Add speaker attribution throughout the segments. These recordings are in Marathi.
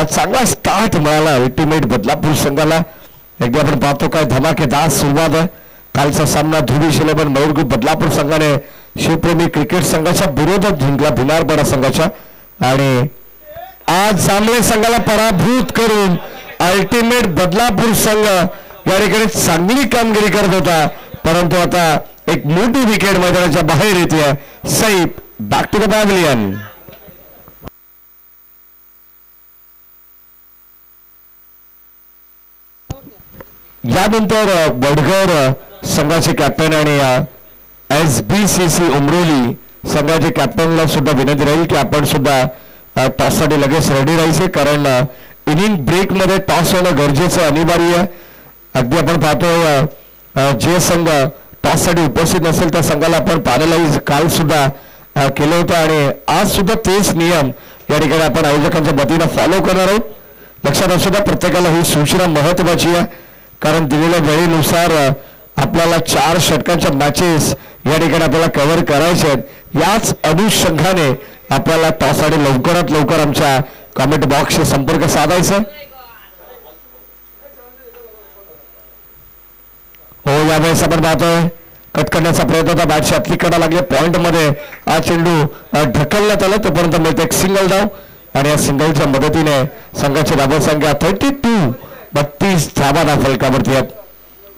Speaker 1: चांगला स्टार्ट मिळाला अल्टिमेट बदलापूर संघाला. एकदा आपण पाहतो काय धमाकेदार सुरुवात आहे. कालचा सामना धुळीश 11 मयूर ग्रुप बदलापूर संघाने शिवप्रेमी क्रिकेट संघाच्या विरोधात जिंकला भिलारपाडा संघाच्या. आणि आज जांभळे संघाला पराभूत करून अल्टिमेट बदलापूर संघ या ठिकाणी चांगली कामगिरी करत होता. परंतु आता एक मोठी विकेट मैदानाच्या बाहेर येते. Saif back to the pavilion. यानंतर वडघर संघाचे कॅप्टन आणि SBCC उमरोली संघाचे कॅप्टनला सुद्धा विनंती राहील की आपण सुद्धा टॉससाठी लगेच रेडी राहायचे, कारण इनिंग ब्रेकमध्ये टॉस होणं गरजेचं अनिवार्य आहे. अगदी आपण पाहतो जे संघ टॉससाठी उपस्थित नसेल त्या संघाला आपण पॅनलाइज काल सुद्धा केलं होतं आणि आज सुद्धा तेच नियम या ठिकाणी आपण आयोजकांच्या वतीनं फॉलो करणार आहोत. लक्षात असू द्या प्रत्येकाला ही सूचना महत्वाची आहे, कारण दिलेल्या वेळेनुसार आपल्याला 4 षटकांच्या मॅचेस या ठिकाणी आपल्याला कव्हर करायचे आहेत. याच अनुषंगाने आपल्याला टॉससाठी लवकरात लवकर आमच्या कमेंट बॉक्सशी संपर्क साधायचा. हो, यावेळेस आपण पाहतोय कट करण्याचा प्रयत्न होता. बॅटची आतली कडा लागली पॉइंट मध्ये. हा चेंडू ढकलण्यात आला तोपर्यंत मिळते एक सिंगल धाव आणि या सिंगलच्या मदतीने संघाची धावा संख्या 32 धावा फलकावरती आहेत.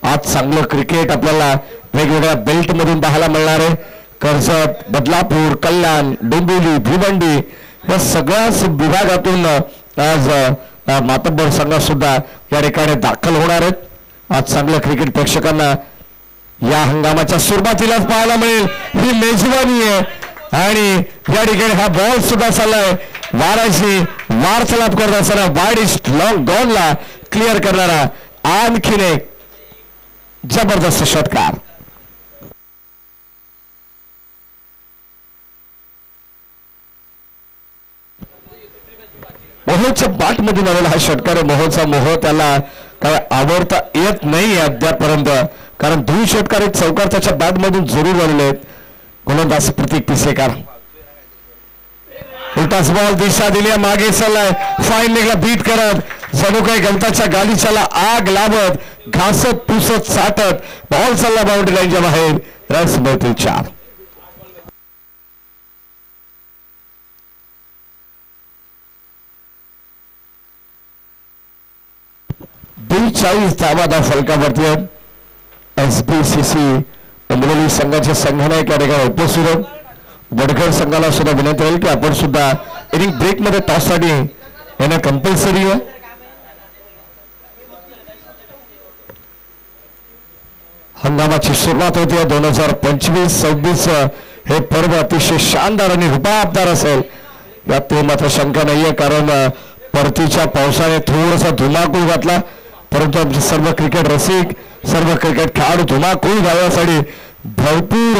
Speaker 1: आज चांगलं क्रिकेट आपल्याला वेगवेगळ्या बेल्ट मधून पाहायला मिळणार आहे. कर्जत, बदलापूर, कल्याण, डोंबिवली, भिवंडी या सगळ्याच विभागातून आज मातब्बर संघ सुद्धा या ठिकाणी दाखल होणार आहेत. आज चांगलं क्रिकेट प्रेक्षकांना या हंगामाच्या सुरुवातीलाच पाहायला मिळेल. ही मेजवानी आहे आणि या ठिकाणी हा बॉल सुद्धा चाललाय. वाराशी वार्तालाप करत असताना वाईड लॉंग गॉनला क्लिअर करणारा आणखीन एक जबरदस्त षटकार. मोहोच्या बॅट मधून आलेला हा षटकार. मोहोचा मोह त्याला काय आवडता येत नाही अद्यापर्यंत, कारण 2 षटकार एक चौकार त्याच्या बॅट मधून जरूर आलेले आहेत. गोलंदाज प्रतीक पिसेकर. उलटाच बॉल दिशा दिली मागे चाललाय. फाईन लेगला बीट करत जणू काही गवताच्या गालीच्याला आग लावत घासत पुसत साठत बॉल चालला बाउंड्री लाईनच्या बाहेर. रन्स मिळतील 4. धावा फलकावरती आहेत. SBCC उमरोली संघाचे संघनायक या ठिकाणी उपस्थित आहेत. वडघर संघाला सुद्धा विनंती राहील की आपण सुद्धा इनिंग ब्रेक मध्ये टॉससाठी येणं कंपल्सरी आहे. हंगामाची सुरुवात होती. 2025-26 हे पर्व अतिशय शानदार आणि रुबाबदार असेल यात मात्र शंका नाहीये, कारण परतीच्या पावसाने थोडासा धुमाकूळ घातला. परंतु आमचे सर्व क्रिकेट रसिक, सर्व क्रिकेट खेळाडू धुमाकूळ घालण्यासाठी भरपूर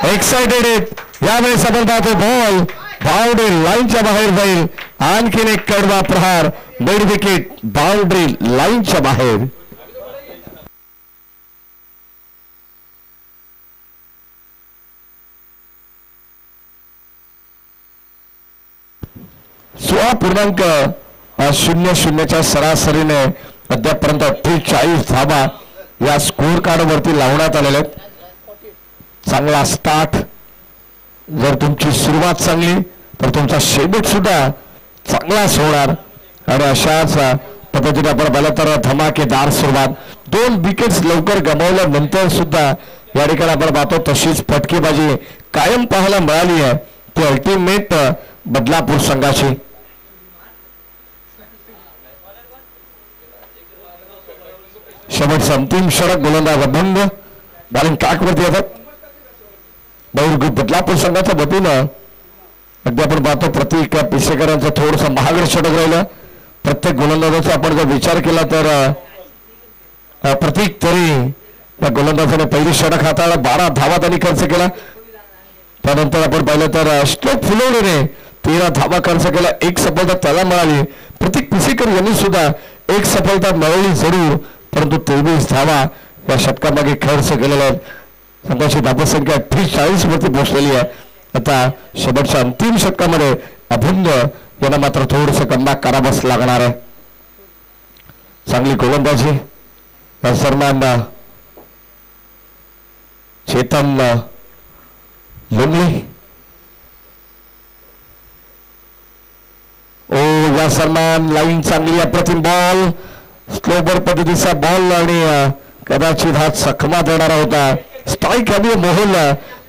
Speaker 1: एक्साइटेड आहेत. यावेळेस आपण पाहतो बॉल बाउंड्री लाईनच्या बाहेर जाईल. आणखीन एक कडवा प्रहार. मिड विकेट बाउंड्री लाईनच्या बाहेर. .00 सरासरीने अद्यापर्यंत 48 धावा या स्कोर कार्ड वरती लावण्यात आलेल्या आहेत. चांगला स्टार्ट. जर तुमची सुरुवात चांगली तर तुमचा शेवट सुद्धा चांगलाच होणार आणि अशाच पद्धतीने आपण पाहिलं तर धमाकेदार सुरुवात. 2 विकेट्स लवकर गमावल्यानंतर सुद्धा या ठिकाणी आपण पाहतो तशीच फटकेबाजी कायम पाहायला मिळाली आहे. ती अल्टिमेट बदलापूर संघाची. शेवटचा अंतिम षटक. गोलंदाज अभंग बॉलिंग ट्रॅकवरती येतात. बदलापूर संघाच्या वतीनं अगदी आपण पाहतो प्रतीक पिसेकरांचं थोडंसं महागडं षटक राहिलं. प्रत्येक गोलंदाजाचा आपण जर विचार केला तर प्रतीक तरी त्या गोलंदाजाने पहिली षटक हाताळला. 12 धावा त्यांनी खर्च केला. त्यानंतर आपण पाहिलं तर स्ट्रोक फुलवणीने 13 धावा खर्च केला. 1 सफलता त्याला मिळाली. प्रतीक पिसेकर यांनी सुद्धा 1 सफलता मिळवली जरूर, परंतु 23 धावा या षटकामागे खर्च केलेल्या आहेत. संघाची धावसंख्या 48 वरती पोहोचलेली आहे. आता शेवटच्या अंतिम षटकामध्ये अभंग यांना मात्र थोडस कमबॅक करावंच लागणार आहे. चांगली गोलंदाजी या दरम्यान चेतन लुंगली या सन्मान लाईन चांगली अप्रतिम बॉल स्लोबर पद्धतीचा बॉल आणि कदाचित हा चकमा देणारा होता. स्ट्राईक हवी मोहल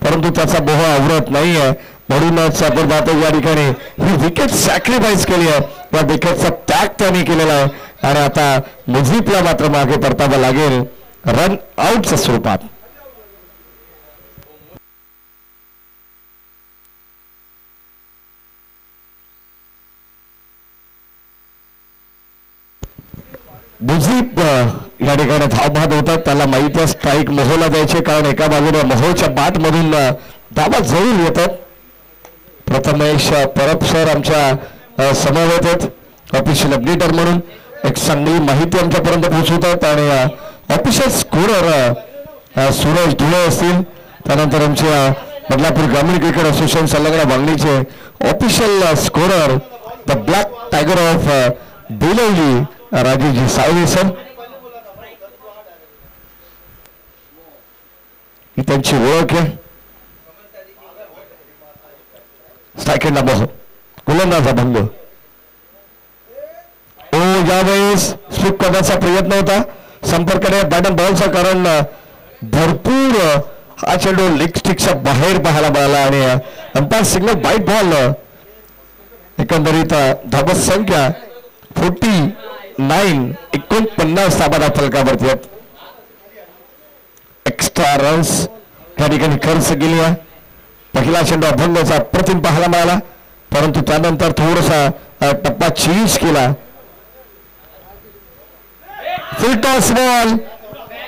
Speaker 1: परंतु त्याचा मोह आवरत नाहीये म्हणूनच आपण पाहतो या ठिकाणी ही विकेट सॅक्रिफाईस केली आहे. या विकेटचा त्याग त्याने केलेला आहे आणि आता मुझीबला मात्र मागे परतावं लागेल रन आउटच्या स्वरूपात. मुझीब या ठिकाणी धावबाद होतात. त्याला माहिती आहे स्ट्राईक मोहला द्यायचे कारण एका बाजूने मोहच्या बॅट मधून धावा जरूर येतात. प्रथमेश परब सर आमच्या समवेत आहेत ऑफिशियल अपडेटर म्हणून एक चांगली माहिती आमच्यापर्यंत पोहोचवतात आणि ऑफिशियल स्कोरर सूरज धुळे असतील. त्यानंतर आमच्या बदलापूर ग्रामीण क्रिकेट असोसिएशन सल्लागार वांगणीचे official scorer the black tiger of Belvali Rajeshji Salve sir ही त्यांची ओळख आहे. सेकंड मोह गोलंदाजा भंग यावेळेस स्वीप करण्याचा प्रयत्न होता संपर्काने बॅटन बॉलचा कारण भरपूर हा चेंडू लेग स्टिकच्या बाहेर पाहायला मिळाला आणि अंपायर सिग्नल बाईट बॉल. एकंदरीत धावत संख्या 49 धाबा फलकावरती आहेत. एक्स्ट्रा रन्स त्या ठिकाणी खर्च केली आहे. पहिला चेंडू अभंगाचा अप्रतिम पाहायला मिळाला परंतु त्यानंतर थोडासा टप्पा चेंज केला. फुल टॉस बॉल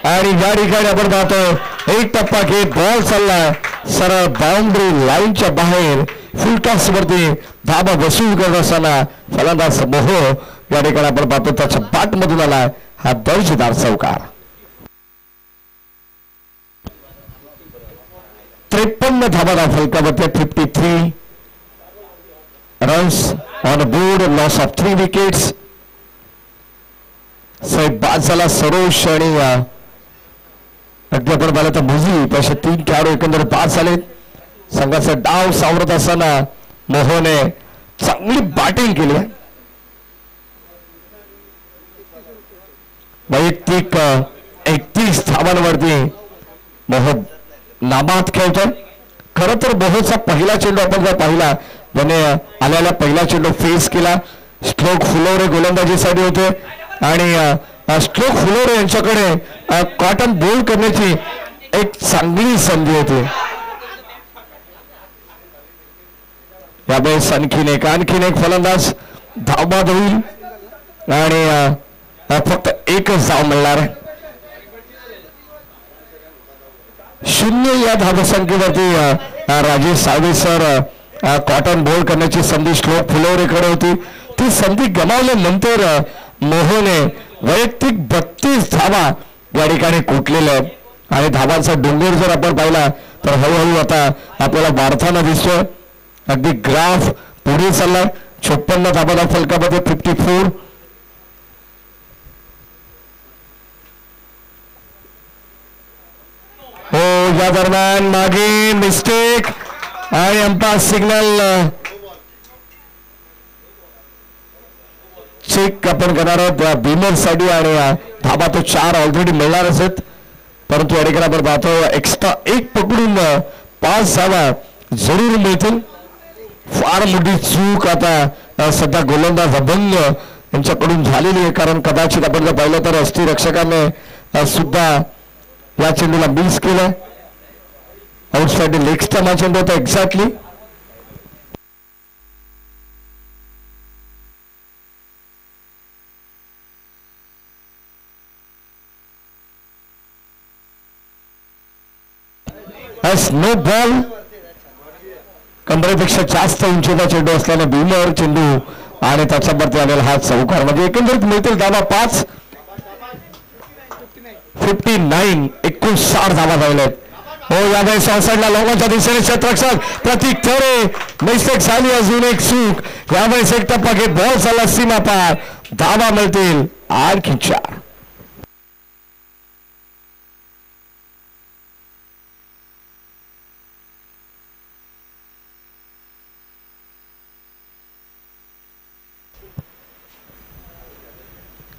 Speaker 1: आणि या ठिकाणी आपण पाहतोय एक टप्पा घेत बॉल चाललाय सरळ बाउंड्री लाईनच्या बाहेर. फुल टॉस वरती धाबा वसूल करत असताना फलंदाज मोह या ठिकाणी आपण पाहतो त्याच्या बॅट मधून आला हा दर्जेदार चौकार. 53 धाबा फलकावरती 53 runs on board loss of 3 wickets. साहेब बाद झाला सरोश आणि अगदी आपण पाहिलं तर मुझी तसे 3 खेळाडू एकंदर बाद झाले. संघाचा डाव सावरत असताना मोहने चांगली बॅटिंग केली. वैयक्तिक 31 धावांवरती मोह नाबाद खेळतोय. खरं तर मोहचा पहिला चेंडू आपण जर पाहिला त्याने आलेला पहिला चेंडू फेस केला. स्ट्रोक फुलोरे गोलंदाजीसाठी होते आणि स्ट्रोक फुलोरे यांच्याकडे कॉटन बोल करण्याची एक चांगली संधी होती. यावेळेस आणखीन एक फलंदाज धावबाद होईल आणि फक्त एकच धाव मिळणार. 0 या धावसंख्येवरती राजेश साळवे सर कॉटन बोल करण्याची संधी श्लोक फुलोरेकडे होती. ती संधी गमावल्यानंतर मोहने वैयक्तिक 32 धावा या ठिकाणी कुटलेल्या आहेत आणि धावांचा डोंगर जर आपण पाहिला तर हळूहळू आता आपल्याला वाढताना दिसतोय. अगदी ग्राफ पुढे चाललाय. 56 धाबा फलकामध्ये 54. या दरम्यान मागे मिस्टेक आणि अंपायर सिग्नल चेक आपण करणार आहोत बीमर साठी आणि धाबा तो 4 ऑलरेडी मिळणार असत परंतु या ठिकाणी आपण पाहतो एक्स्ट्रा 1 पकडून 5 धावा जरूर मिळतील. फार मोठी चूक आता सध्या गोलंदाज अभंग यांच्याकडून झालेली आहे कारण कदाचित आपण जर पाहिलं तर अस्थिरक्षकाने सुद्धा या चेंडूला मिस केलं. आउटसाइड लेग स्टंप हा चेंडू होता एक्झॅक्टली. नो बॉल कमरेपेक्षा जास्त उंचीचा चेंडू असल्याने बीमर चेंडू आणि त्याच्यावरती आलेला हा चौकार म्हणजे एकंदरीत मिळतील धावा 5. 59 59 धावा झालेल्या आहेत. हो यावेळेस ऑफसाईडला लोकांच्या दिशेने क्षेत्ररक्षक प्रतीक थोरे मिस्टेक झाली अजून एक चूक यावेळेस एक टप्पा घेत बॉल चालला सीमा पार धावा मिळतील आणखी 4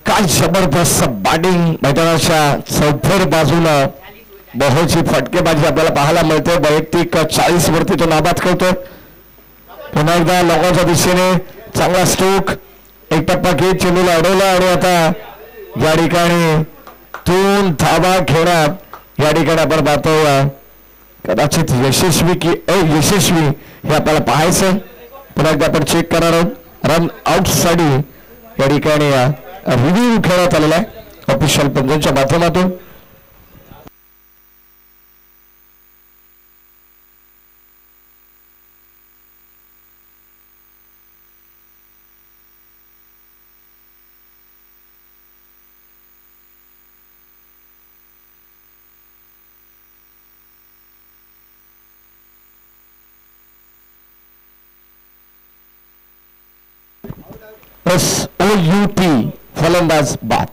Speaker 1: काय जबरदस्त बॅटिंग मैदानाच्या चौफेर बाजूला बहोची फटकेबाजी आपल्याला पाहायला मिळते वैयक्तिक 40 वरती तो नाबाद करतो पुन्हा एकदा लोकांच्या दिशेने चांगला स्ट्रोक एक टप्पा घेत चेंडूला अडवला आणि आता या ठिकाणी 2 धावा घेण्यात या ठिकाणी आपण पाहतो कदाचित यशस्वी की अयशस्वी हे आपल्याला पाहायचं पुन्हा एकदा आपण चेक करणार आहोत रन आउट साठी या ठिकाणी रिव्ह्यू खेळण्यात आलेला आहे ऑफिशियल पंचांच्या माध्यमातून SOUT फलंदाज बाद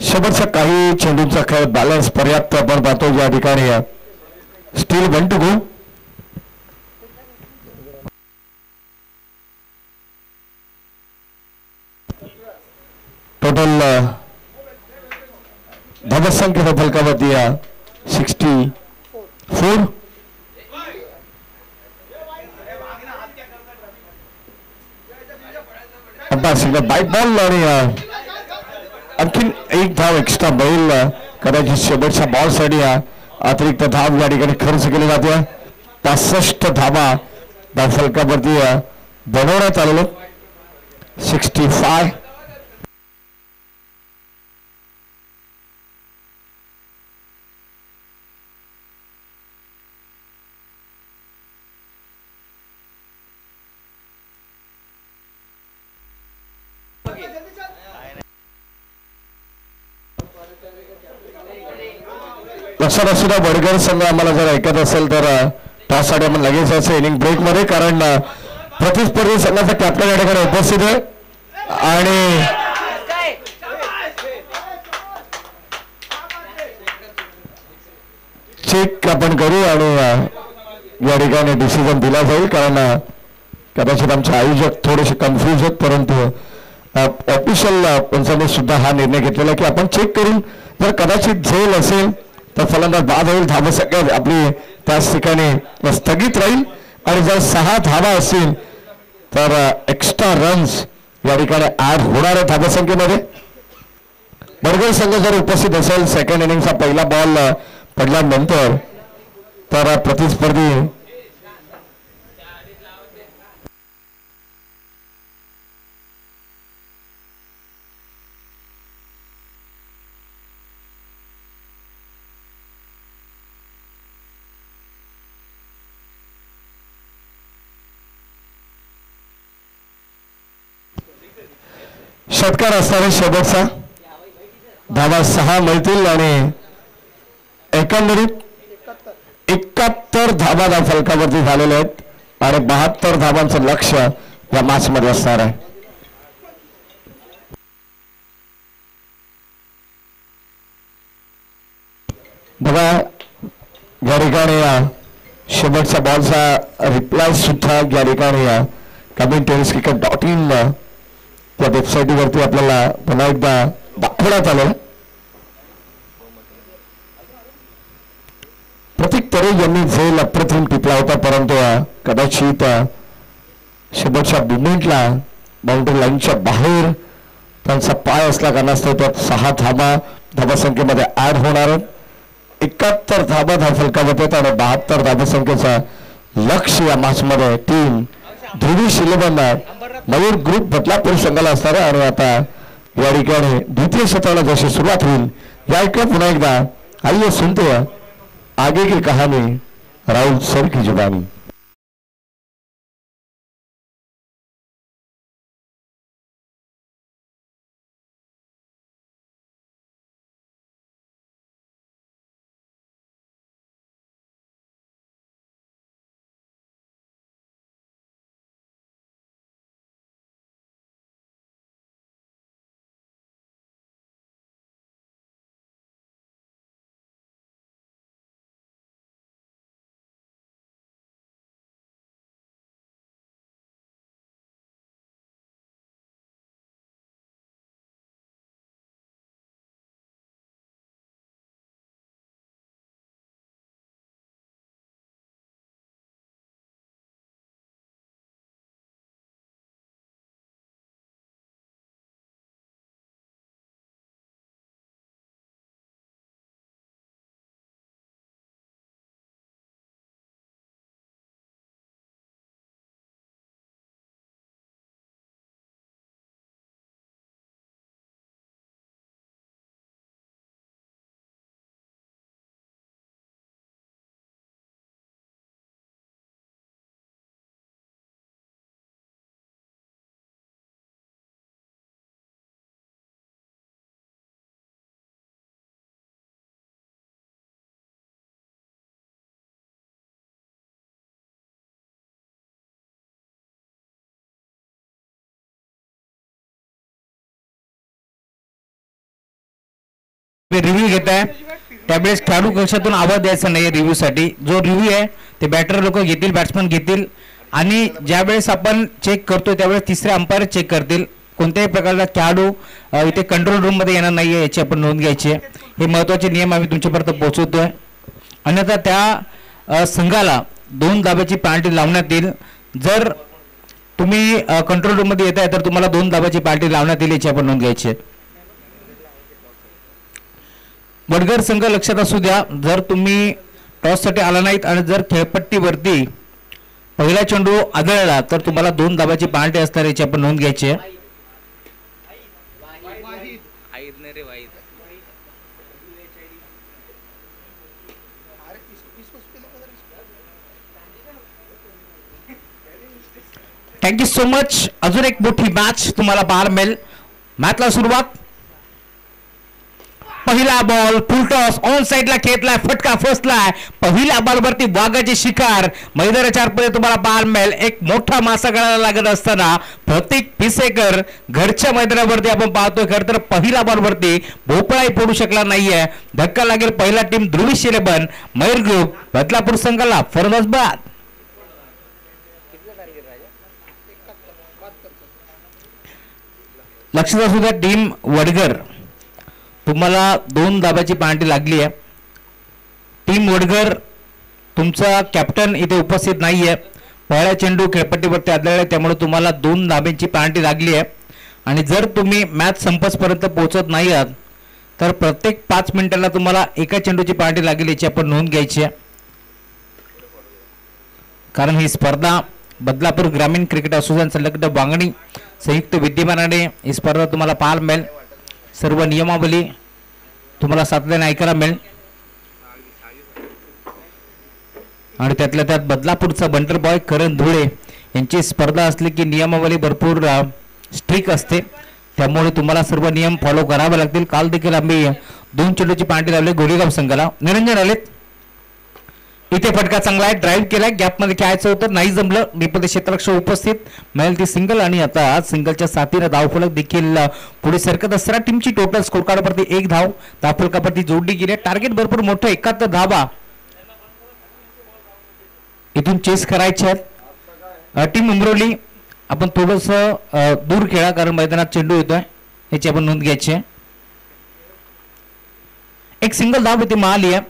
Speaker 1: शेवटच्या काही चेंडूंचा खेळ बॅलन्स पर्याप्त आपण पाहतो या ठिकाणी स्टील 1 to go टोटल धावसंख्या फलकावरती 64 बाईट बॉल आणि आणखीन एक धाव एक्स्ट्रा बैल कदाचित शेवटच्या बॉल साठी अतिरिक्त धाव या ठिकाणी खर्च केले जाते 65 धावा फलकावरती बनवण्यात आलेले 65 लक्षात असू द्या वडगर संघ आम्हाला जर ऐकत असेल तर टॉस साठी आपण लगेच जायचं इनिंग ब्रेक मध्ये कारण प्रतिस्पर्धी संघाचा कॅप्टन या ठिकाणी उपस्थित आहे आणि चेक आपण करू आणि या ठिकाणी डिसिजन दिला जाईल कारण कदाचित आमचे आयोजक थोडेसे कन्फ्युज आहेत परंतु ऑफिशियल पंचाने सुद्धा हा निर्णय घेतलेला की आपण चेक करून जर कदाचित झेल असेल तर फलंदाज बाद होईल धावसंख्या आपली त्याच ठिकाणी स्थगित राहील आणि जर 6 धावा असतील तर एक्स्ट्रा रन्स या ठिकाणी ऍड होणार आहे धावसंख्येमध्ये बर्गर संघ जर उपस्थित असेल सेकंड इनिंगचा पहिला बॉल पडल्यानंतर तर प्रतिस्पर्धी षटकार असणारे शेवटचा धावा 6 मिळतील आणि एकंदरीत 71 धावा फलकावरती झालेले आहेत आणि 72 धावांचं लक्ष्य या मॅच मध्ये असणार आहे बघा या ठिकाणी शेवटच्या बॉलचा रिप्लाय सुद्धा या ठिकाणी commentariescricket.in त्या वेबसाईटवरती आपल्याला पुन्हा एकदा दाखवण्यात आलं प्रतीक तरे यांनी झेल अप्रतिम टिपला होता परंतु कदाचित शेवटच्या मुवमेंटला बाउंड्री लाईनच्या बाहेर त्यांचा पाय असला कारणास्तव त्यात 6 धावा धावसंख्येमध्ये ऍड होणार 71 धाबा फलकावत आहेत आणि 72 धाबसंख्येचा लक्ष या मॅच मध्ये टीम ध्रुवी शिलेबंद मयूर ग्रुप बदलापूर संघाला असणार आहे. आणि आता या ठिकाणी द्वितीय सत्राला जशी सुरुवात होईल या इकडे पुन्हा एकदा आइए सुनते हैं आगे की कहानी राहुल सर की जुबानी.
Speaker 2: रिव्ह्यू घेत आहे त्यावेळेस खेळाडू कक्षातून आवाज द्यायचा नाही रिव्ह्यू साठी. जो रिव्ह्यू आहे ते बॅटर लोक घेतील, बॅट्समन घेतील आणि ज्यावेळेस आपण चेक करतो त्यावेळेस तिसरे अंपायर चेक करतील. कोणत्याही प्रकारचा खेळाडू इथे कंट्रोल रूम मध्ये येणार नाहीये याची आपण नोंद घ्यायची आहे. हे महत्त्वाचे नियम आम्ही तुमच्यापर्यंत पोहोचवतोय. अन्यथा त्या संघाला 2 धाब्याची पेनल्टी लावण्यात येईल. जर तुम्ही कंट्रोल रूम मध्ये येताय तर तुम्हाला 2 धाब्याची पेनल्टी लावण्यात येईल याची आपण नोंद घ्यायची आहे. वडगर संघ लक्षात असू द्या, जर तुम्ही टॉस साठी आला नाहीत आणि जर खेळपट्टीवरती पहिला चेंडू आदळला तर तुम्हाला 2 धाब्याची पेनल्टी असणार याची आपण नोंद घ्यायची आहे. Thank you so much. अजून एक मोठी मॅच तुम्हाला पाहायला मिळेल. मॅचला सुरुवात. पहिला बॉल फुल टॉस ऑन साइडला खेळलाय, फटका फसलाय. पहिल्या बॉलवरती वाघाची शिकार मैदानाच्या आतमध्ये तुम्हाला पाहायला मिळेल. एक मोठा मासा गळायला लागत असताना प्रतीक पिसेकर घरच्या मैदानावरती आपण पाहतोय. खरं तर पहिल्या बॉलवरती भोपळाही पडू शकला नाहीये. धक्का लागेल पहिला टीम ध्रुवी शिलेबन मयूर ग्रुप बदलापूर संघाला. फरदाबाद लक्षात असू द्या टीम वडगर तुम्हाला 2 धाब्याची पेनल्टी लागली आहे. टीम वडगर तुमचा कॅप्टन इथे उपस्थित नाहीये. पहिला चेंडू खेळपट्टीवरती आदळला त्यामुळे तुम्हाला 2 धाब्यांची पेनल्टी लागली आहे. आणि जर तुम्ही मॅच संपसपर्यंत पोहोचत नाही आहात तर प्रत्येक 5 मिनिटाला तुम्हाला एका चेंडूची पेनल्टी लागेल याची आपण नोंद घ्यायची आहे. कारण ही स्पर्धा बदलापूर ग्रामीण क्रिकेट असोसिएशन संलग्न वांगणी संयुक्त विद्यमानाने ही स्पर्धा तुम्हाला पाहायला मिळेल. सर्व नियमावली तुम्हाला सातत्याने ऐकायला मिळेल. आणि त्यातल्या त्यात बदलापूरचा बंटर बॉय करण धुळे यांची स्पर्धा असली की नियमावली भरपूर स्ट्रिक्ट असते. त्यामुळे तुम्हाला सर्व नियम फॉलो करावे लागतील. काल देखील आम्ही 2 चेंडूची पेनल्टी लावली गोरेगाव संघाला. निरंजन आलेत. इथे फटका चांगला आहे, ड्राईव्ह केलाय, गॅप मध्ये खेळायचं होतं नाही जमलं. निपदे क्षेत्ररक्षक उपस्थित मिळेल ती सिंगल. आणि आता सिंगलच्या साथीने धावफलक देखील पुढे सरकत असताना टीमची टोटल स्कोर कार्डवरती 1 धाव धावफलकावरती जोडली गेली. टार्गेट भरपूर मोठं 71 धावा इथून चेस करायचे आहेत. टीम उमरवली आपण थोडस दूर खेळा कारण मैदानात चेंडू येतोय याची आपण नोंद घ्यायची आहे. एक सिंगल धाव इथे मिळाली आहे.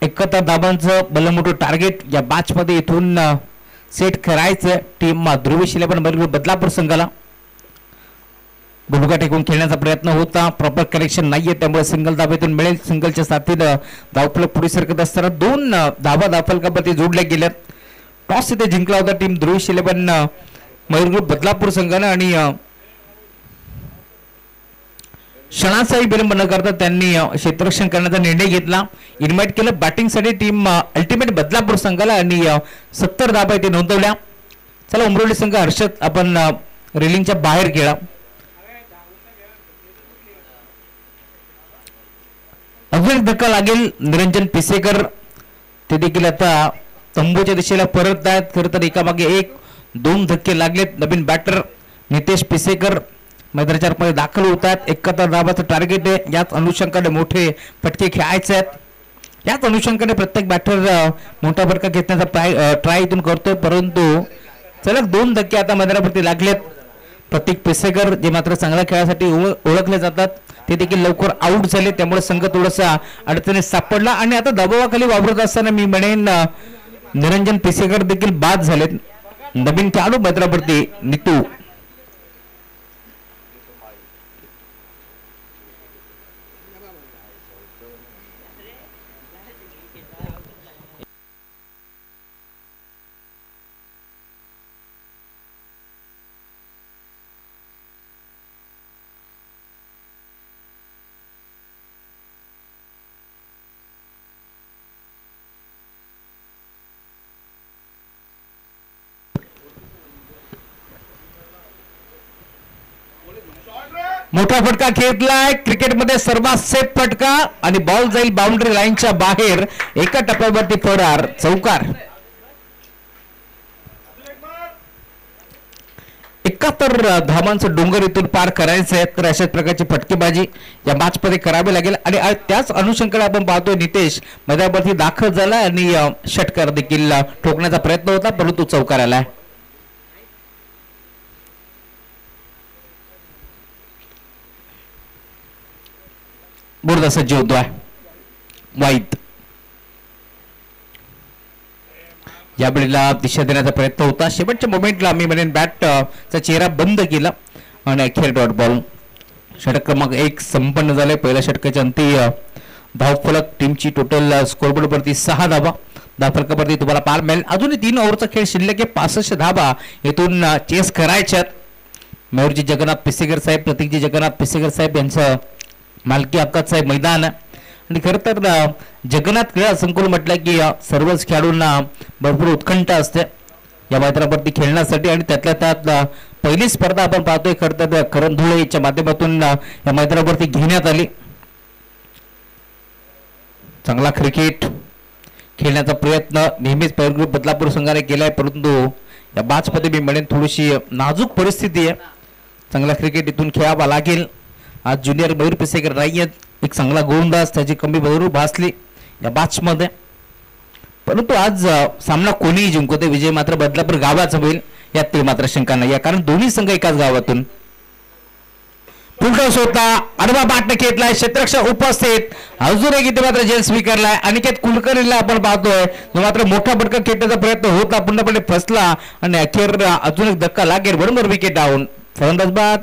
Speaker 2: 71 धावांचं भलं मोठं टार्गेट या मॅच मध्ये इथून सेट करायचं टीम ध्रुवी शिलेबन बदलापूर संघाला. गुडघा टेकून खेळण्याचा प्रयत्न होता, प्रॉपर कनेक्शन नाहीये, त्यामुळे सिंगल धाब्यातून मिळेल. सिंगलच्या साथीनं धावफलक पुढे सरकत असताना 2 धाबा धावफलकावरती जोडल्या गेल्या. टॉस इथे जिंकला होता टीम ध्रुवीश 11 मयूर ग्रुप बदलापूर संघानं आणि क्षणाचाही विलंब न करता त्यांनी क्षेत्ररक्षण करण्याचा निर्णय घेतला. इन्व्हाइट केलं बॅटिंगसाठी टीम अल्टिमेट बदलापूर संघाला आणि 70 धाबा इथे नोंदवल्या. चला उमरोली संघ हर्षद आपण रेलिंगच्या बाहेर खेळा. अजून एक धक्का लागेल. निरंजन पिसेकर ते देखील आता तंबूच्या दिशेला परत आहेत. खरं तर एकामागे एक 2 धक्के लागलेत. नवीन बॅटर नितेश पिसेकर मैदानाच्या मध्ये दाखल होतात. 71 धाबाचं टार्गेट आहे. याच अनुषंगाने मोठे फटके खेळायचे आहेत. याच अनुषंगाने प्रत्येक बॅटर मोठा फटका घेण्याचा ट्राय इथून करतोय, परंतु सलग 2 धक्के आता मैदानावरती लागलेत. प्रतीक पिसेकर जे मात्र चांगल्या खेळासाठी ओळखले जातात ते देखील लवकर आउट झाले, त्यामुळे संघ थोडासा अडचणीत सापडला आणि आता दबावाखाली वावरत असताना मी म्हणेन निरंजन पिसेकर देखील बाद झालेत. नवीन खेळाडू मैदानावरती नितू. मोठा फटका खेळलाय. क्रिकेटमध्ये सर्वात सेफ फटका आणि बॉल जाईल बाउंड्री लाईनच्या बाहेर. एका टप्प्यावरती फरार चौकार. 71 धावांचं डोंगर इथून पार करायचं आहे, तर अशाच प्रकारची फटकेबाजी या मॅच मध्ये करावी लागेल. आणि त्याच अनुषंगाने आपण पाहतोय नितेश मैदानावरती दाखल झाला आणि षटकार देखील ठोकण्याचा प्रयत्न होता, परंतु चौकार आलाय. बुरदा सज्ज होतोय. वाईट या वेळेला दिशा देण्याचा प्रयत्न होता. शेवटच्या मोमेंटला मी म्हणेन बॅटचा चेहरा बंद केला आणि अखेर डॉट बॉल. षटक क्रमांक 1 संपन्न झाले. पहिल्या षटकाच्या अंती धावफलक टीमची टोटल स्कोरबोर्ड वरती 6 धाबा. धावफलकावरती तुम्हाला पार मिळेल. अजूनही 3 ओव्हरचा खेळ शिल्लक आहे. 65 धाबा येथून चेस करायच्यात. मयूरजी जगन्नाथ पिसेकर साहेब, प्रतीकजी जगन्नाथ पिसेकर साहेब यांचं मालकी हक्काचं आहे मैदान. आणि खरं तर जगन्नाथ क्रीडा संकुल म्हटलं की सर्वच खेळाडूंना भरपूर उत्कंठा असते या मैदानावरती खेळण्यासाठी. आणि त्यातल्या त्यात पहिली स्पर्धा आपण पाहतोय खरं तर करण धुळेच्या माध्यमातून या मैदानावरती घेण्यात आली. चांगला क्रिकेट खेळण्याचा प्रयत्न नेहमीच पैर ग्रुप बदलापूर संघाने केलाय, परंतु या मॅच मध्ये मी म्हणेन थोडीशी नाजूक परिस्थिती आहे. चांगला क्रिकेट इथून खेळावा लागेल. आज ज्युनियर मयूर पिसेकर नाही आहेत. एक चांगला गोलंदाज त्याची कमी भरून भासली या मॅच मध्ये, परंतु आज सामना कोणीही जिंकू दे, विजय मात्र बदलापूर गावाचा होईल यात ते मात्र शंका नाही, कारण दोन्ही संघ एकाच गावातून. फुलटॉस होता. आडवा बॅटने खेळलाय. क्षेत्ररक्षक उपस्थित. अजून एक इथे मात्र जेल स्वीकारलाय. अनिकेत कुलकर्णीला आपण पाहतोय जो मात्र मोठा फटका खेळण्याचा प्रयत्न होता, पूर्णपणे फसला आणि अखेर अजून एक धक्का लागेल. बरोबर विकेट डाऊन. फलंदाज बाद.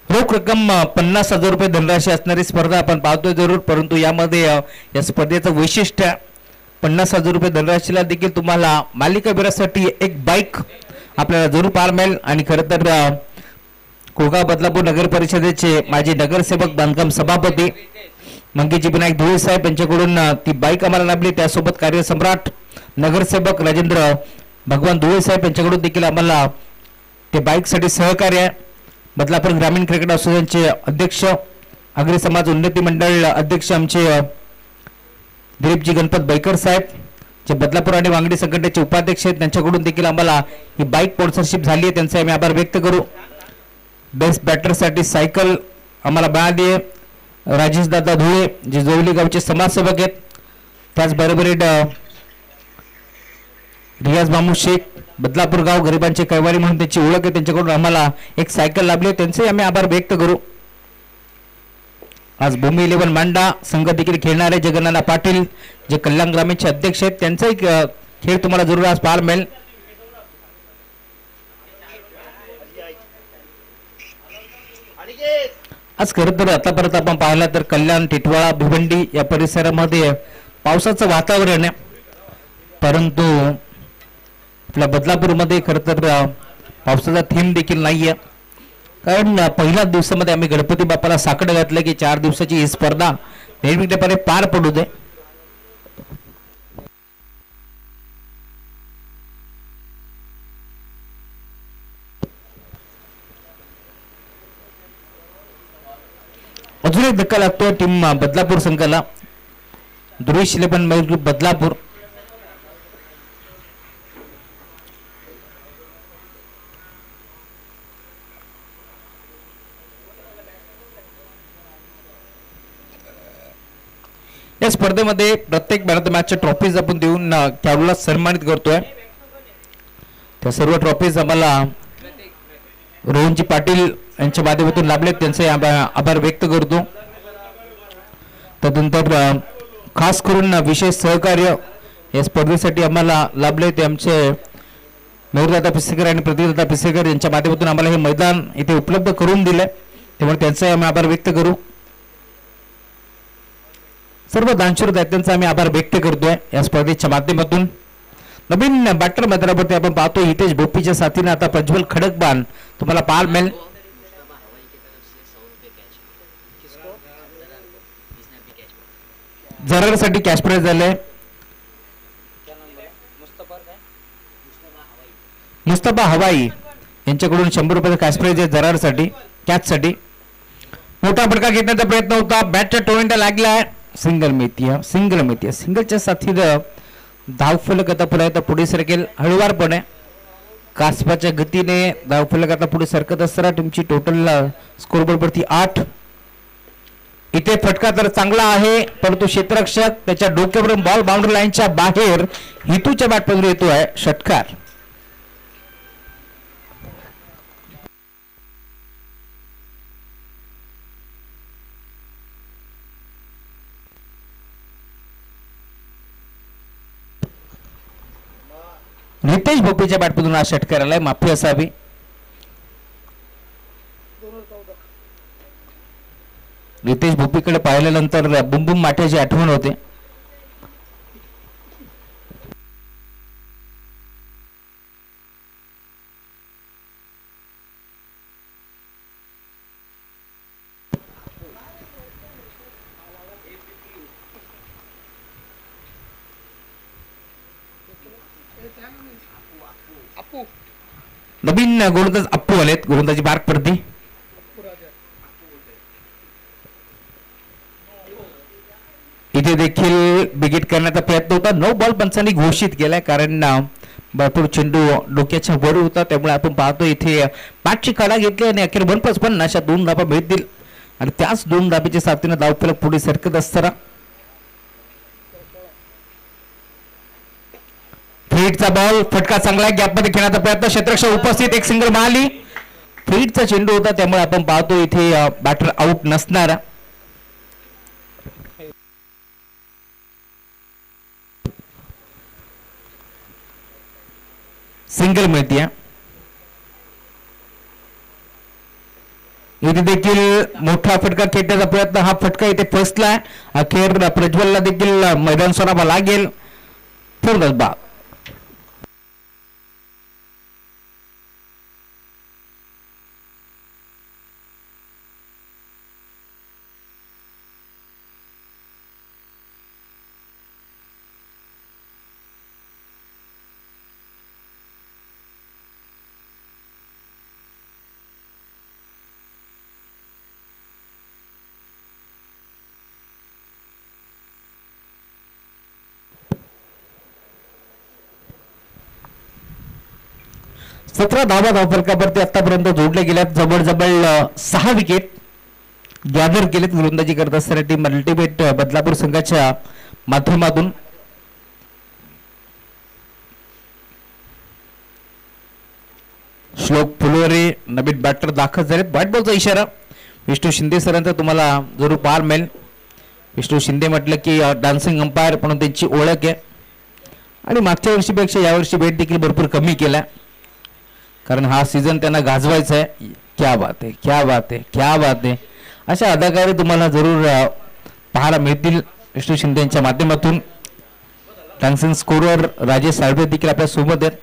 Speaker 2: रोख रक्कम 50,000 रुपये धनराशी असणारी स्पर्धा आपण पाहतोय जरूर, परंतु यामध्ये या स्पर्धेचं वैशिष्ट्य 50,000 रुपये धनराशीला देखील तुम्हाला मालिकावीरासाठी एक बाईक आपल्याला जरूर पार मिळेल. आणि खरं तर कोळगाव बदलापूर नगर परिषदेचे माजी नगरसेवक बांधकाम सभापती मंगेजी विनायक धुळे साहेब यांच्याकडून ती बाईक आम्हाला लाभली. त्यासोबत कार्यसम्राट नगरसेवक राजेंद्र भगवान धुळे साहेब यांच्याकडून देखील आम्हाला ते बाईकसाठी सहकार्य आहे. बदलापूर ग्रामीण क्रिकेट असोसिएशनचे अध्यक्ष, आगरी समाज उन्नती मंडळ अध्यक्ष आमचे दिलीपजी गणपत बैकर साहेब, जे बदलापूर आणि वांगडी संघटनेचे उपाध्यक्ष आहेत, त्यांच्याकडून देखील आम्हाला ही बाईक स्पॉन्सरशिप झाली आहे. त्यांचे आम्ही आभार व्यक्त करू. बेस्ट बॅटरसाठी सायकल आम्हाला मिळाली आहे. राजेश दादा धुळे जे जोवली गावचे समाजसेवक आहेत, त्याचबरोबर रियाज मामू शेख बदलापूर गाव गरिबांचे कैवारी म्हणून त्याची ओळख आहे, त्यांच्याकडून आम्हाला एक सायकल लाभली. त्यांचे आम्ही आभार व्यक्त करू. आज भूमी 11 मांडा संघ देखील खेळणारे जगन्नाथ पाटील जे कल्याण ग्रामीणचे अध्यक्ष आहेत, त्यांचा एक खेळ तुम्हाला जरूर आज पाहायला मिळेल. आज खरं तर आतापर्यंत आपण पाहिलं तर कल्याण, टिटवाळा, भिवंडी या परिसरामध्ये पावसाचं वातावरण आहे, परंतु आपल्या बदलापूरमध्ये खरं तर पावसाचा थीम देखील नाही आहे. कारण पहिल्याच दिवसामध्ये आम्ही गणपती बाप्पाला साकडं घातलं की 4 दिवसाची ही स्पर्धा निर्विघ्नपणे पार पडू दे. अजून एक धक्का लागतोय टीम बदलापूर संघाला. दुरेश 11 बदलापूर. या स्पर्धेमध्ये प्रत्येक मॅन ऑफ द मॅचच्या ट्रॉफीज आपण देऊन खेळाडूला सन्मानित करतोय. त्या सर्व ट्रॉफीज आम्हाला रोहनजी पाटील यांच्या माध्यमातून लाभलेत, त्यांचे आभार व्यक्त करतो. त्यानंतर खास करून विशेष सहकार्य या स्पर्धेसाठी आम्हाला लाभले ते आमचे मेहरदादा पिसेकर आणि प्रदीपदादा पिसेकर यांच्या माध्यमातून आम्हाला हे मैदान इथे उपलब्ध करून दिले, त्यामुळे त्यांचाही आम्ही आभार व्यक्त करू. सर्व दानशूर दैत्यांचा आम्ही आभार व्यक्त करतोय या स्पर्धेच्या माध्यमातून. नवीन बॅटर मैदानावरती आपण पाहतो हितेश भोपीच्या साथीने आता प्रज्वल खडकबान तुम्हाला पाहायला मिळेल. जरारसाठी कॅश प्राइज झाले. मुस्तफा हवाई यांच्याकडून 100 रुपये कॅश प्राइज आहे जरारसाठी, कॅचसाठी. मोठा फटका घेण्याचा प्रयत्न होता, बॅटच्या टोळीला लागलाय. सिंगल मेथिया सिंगलच्या साथीनं धावफलक आता पुढे सरकेल हळूवारपणे. कासपाच्या गतीने धावफलक आता पुढे सरकत असताना तुमची टोटल स्कोरबोर्डवरती 8. इथे फटका तर चांगला आहे, परंतु क्षेत्ररक्षक त्याच्या डोक्यावरून बॉल बाउंड्री लाईनच्या बाहेर हितूच्या बॅटमधून येतोय षटकार. रितेश भोपीच्या बॅटमधून हा षटकार आलाय, माफी असावी. रितेश भोपीकडे पाहिल्यानंतर बुमबुम माठ्याची आठवण होते. नवीन गोलंदाज अप्पू आलेत गोलंदाजी मार्क प्रती. इथे देखील बिगिट करण्याचा प्रयत्न होता. 9 बॉल पंचांनी घोषित केलाय, कारण भरपूर चेंडू डोक्याच्या वर होता, त्यामुळे आपण पाहतो इथे बॅटची कडा घेतली आणि अखेर 155 अशा 2 धाबा मिळतील आणि त्याच 2 धाबीच्या साथीने धावफलक पुढे सरकत असताना फ्रीडचा बॉल, फटका चांगला गॅपमध्ये खेळण्याचा प्रयत्न, क्षेत्ररक्षक उपस्थित, एक सिंगल मारली. फ्रीडचा चेंडू होता, त्यामुळे आपण पाहतो इथे बॅटर आउट नसणारा. सिंगल मिळते. इथे देखील मोठा फटका खेळण्याचा प्रयत्न, हा फटका इथे फसला. अखेर प्रज्वलला देखील मैदान सोडावा लागेल. पूर्ण बाद. सतरा धावा धावफलकावरती आतापर्यंत जोडले गेल्यात. जवळ 6 विकेट गॅदर केलेत गोलंदाजी करत असताना टीम अल्टिमेट बदलापूर संघाच्या माध्यमातून. श्लोक फुलवरे नवीन बॅटर दाखल झालेत. बॅट बॉलचा इशारा विष्णू शिंदे सरांचा तुम्हाला जरूर पाहायला मिळेल. विष्णू शिंदे म्हटलं की डान्सिंग अंपायर म्हणून त्यांची ओळख आहे आणि मागच्या वर्षीपेक्षा यावर्षी भेट देखील भरपूर कमी केला, कारण हा सीझन त्यांना गाजवायचा आहे. क्या बात आहे, क्या बात आहे, क्या बात आहे. अशा अदाकारी तुम्हाला जरूर पाहायला मिळतील विष्णू शिंदे यांच्या माध्यमातून. डान्सिंग स्कोरर राजेश साळवे देखील आपल्या सोबत आहेत.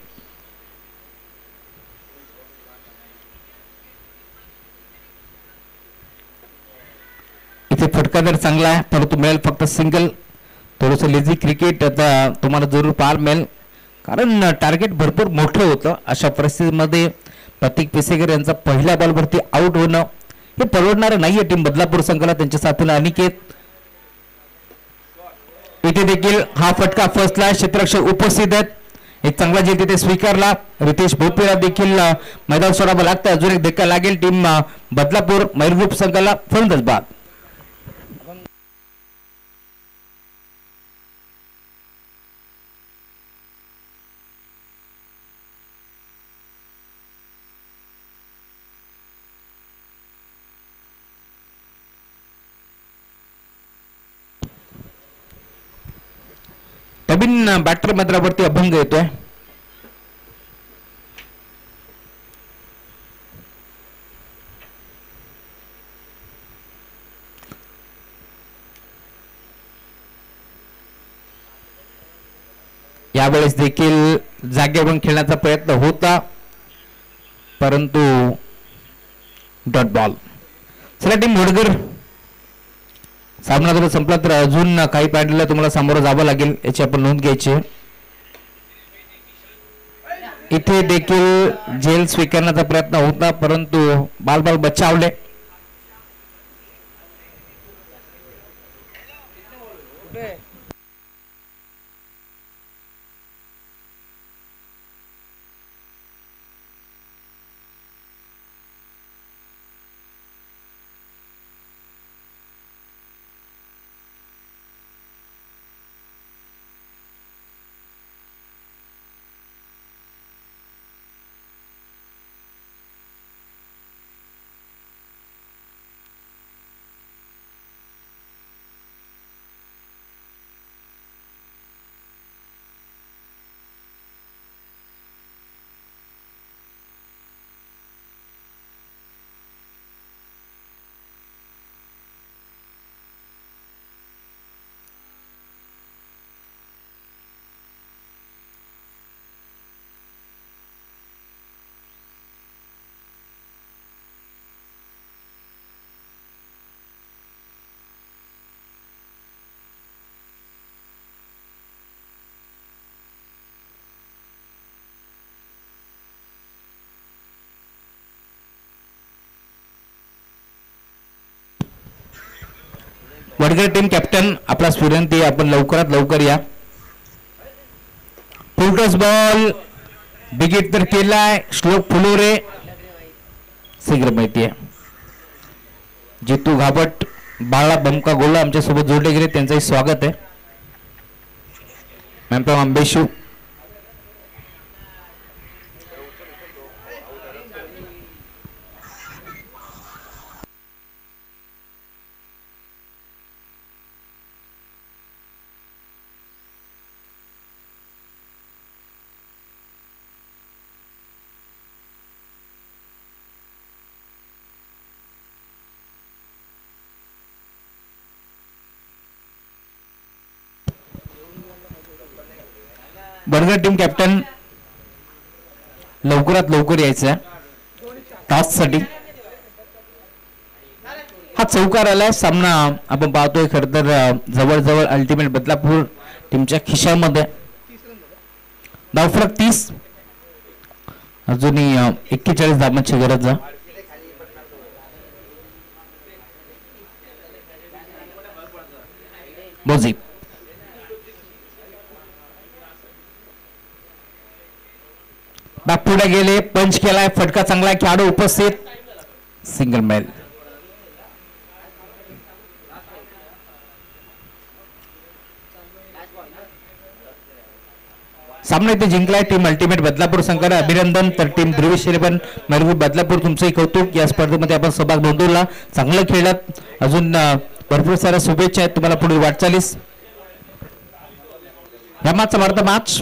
Speaker 2: इथे फटका तर चांगला आहे परंतु मिळेल फक्त सिंगल. थोडंसं लेझी क्रिकेट आता तुम्हाला जरूर पाहायला मिळेल कारण टार्गेट भरपूर मोठं होतं. अशा परिस्थितीमध्ये प्रतीक पिसेकर यांचा पहिल्या बॉलवरती आउट होणं हे परवडणारं नाहीये टीम बदलापूर संघाला. त्यांच्या साथीला अनिकेत. इथे देखील हा फटका फर्स्टला क्षेत्ररक्षक उपस्थित आहेत. एक चांगला झेल तिथे स्वीकारला. रितेश भोपेला देखील मैदान सोडावं लागतं. अजून एक धक्का लागेल टीम बदलापूर मयूर ग्रुप संघाला. फलंदाज बाद. नवीन बॅटर मैदानावरती अभंग येतोय. यावेळेस देखील जागेवरून खेळण्याचा प्रयत्न होता परंतु डॉट बॉल. चला टीम मोडगर सामना जर संपला तर अजून काही पॅडला तुम्हाला सामोरं जावं लागेल याची आपण नोंद घ्यायची. इथे देखील झेल स्वीकारण्याचा प्रयत्न होता परंतु बाल बचावले. वडगर टीम कॅप्टन आपला विनंती आपण लवकरात लवकर या. फुलटॉस बॉल बिगिट तर केलाय. श्लोक फुलोरे शीघ्र माहिती आहे. जितू घाबट बाळा बमका गोला आमच्या सोबत जोडले गेले त्यांचंही स्वागत आहे. मॅम आंबेशू बडगर टीम कॅप्टन लवकरात लवकर यायचं टॉस साठी. हा चौकार आलाय. सामना आपण पाहतोय खरं तर जवळजवळ अल्टिमेट बदलापूर टीमच्या खिशामध्ये. धावफरक 30. अजूनही 41 धावांची गरज आहे. बोझी बॅक पुढे गेले. पंच केलाय. फटका चांगला. खेळाडू उपस्थित. Single male. सामना इथे जिंकलाय टीम अल्टिमेट बदलापूर संघाला. अभिनंदन. तर टीम ध्रुवीश 11 मयूर बदलापूर तुमचंही कौतुक. या स्पर्धेमध्ये आपण सहभाग नोंदवला. चांगलं खेळलात. अजून भरपूर साऱ्या शुभेच्छा आहेत तुम्हाला पुढील वाटचालीस. या मॅचचा वाढता मॅच